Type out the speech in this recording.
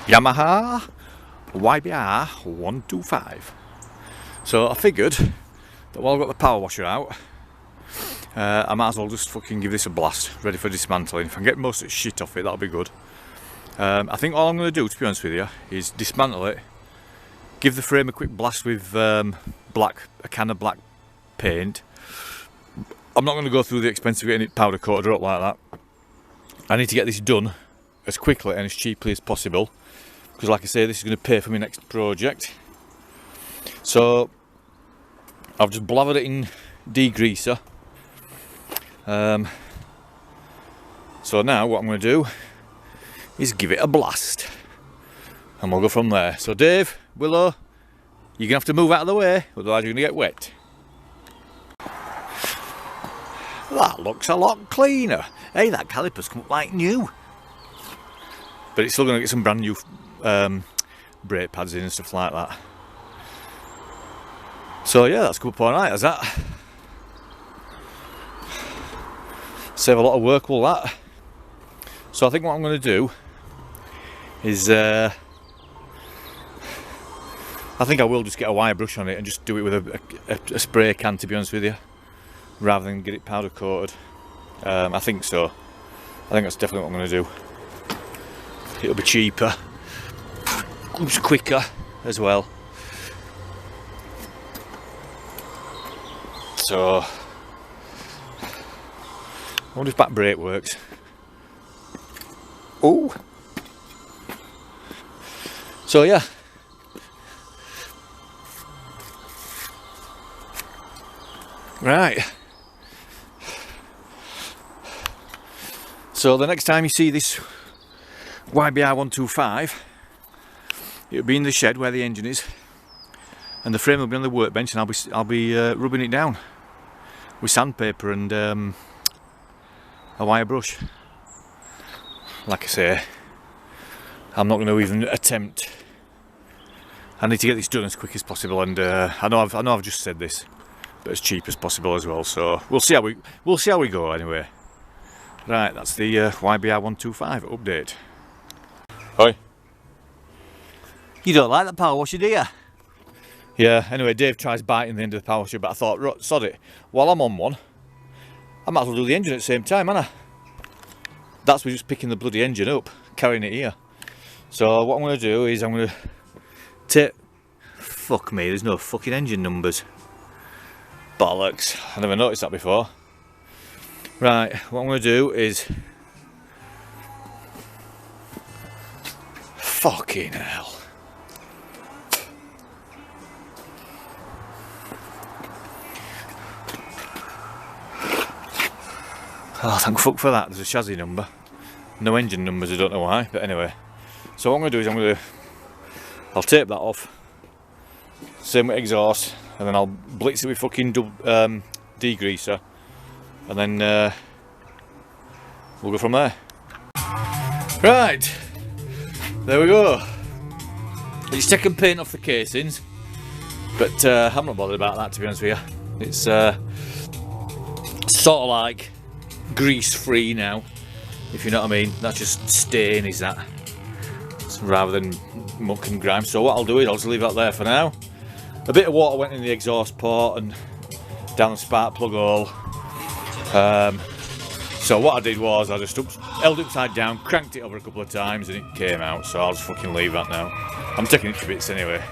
Yamaha YBR125. So I figured that while I've got the power washer out, I might as well just fucking give this a blast, ready for dismantling. If I can get most of the shit off it, that'll be good. I think all I'm going to do, to be honest with you, is dismantle it, give the frame a quick blast with a can of black paint. I'm not going to go through the expense of getting it powder coated up like that. I need to get this done as quickly and as cheaply as possible, because like I say, this is going to pay for my next project. So I've just blathered it in degreaser. So now what I'm going to do is give it a blast and we'll go from there. So Dave, Willow, you're going to have to move out of the way, otherwise you're going to get wet. That looks a lot cleaner. Hey, that caliper's come up like new. But it's still going to get some brand new brake pads in and stuff like that. So yeah, that's come up alright, is that? Save a lot of work, will that? So I think what I'm going to do is I think I will just get a wire brush on it and just do it with a spray can, to be honest with you, rather than get it powder coated. I think so. I think that's definitely what I'm going to do. It'll be cheaper, it's quicker as well. So I wonder if back brake works. Oh, so yeah. Right. So the next time you see this YBR125, it'll be in the shed where the engine is, and the frame will be on the workbench, and I'll be rubbing it down with sandpaper and a wire brush. Like I say, I'm not going to even attempt. I need to get this done as quick as possible, and I know I've just said this, but as cheap as possible as well. So we'll see how we go anyway. Right, that's the YBR125 update. Oi. You don't like the power washer, do you? Yeah, anyway, Dave tries biting the end of the power washer, but I thought, sod it, while I'm on one, I might as well do the engine at the same time, ain't I? That's me just picking the bloody engine up, carrying it here. So what I'm going to do is I'm going to take... Fuck me, there's no fucking engine numbers. Bollocks, I never noticed that before. Right, what I'm going to do is... Fucking hell. Oh, thank fuck for that, there's a chassis number. No engine numbers, I don't know why, but anyway. So what I'm going to do is I'll tape that off. Same with exhaust, and then I'll blitz it with fucking degreaser. And then we'll go from there. Right, there we go. It's taken paint off the casings, but I'm not bothered about that, to be honest with you. It's sort of like grease free now, if you know what I mean. That's just stain, is that, rather than muck and grime. So what I'll do is I'll just leave that there for now. A bit of water went in the exhaust port and down the spark plug hole. So what I did was I just held it upside down, cranked it over a couple of times, and it came out. So I'll just fucking leave that now. I'm taking it to bits anyway.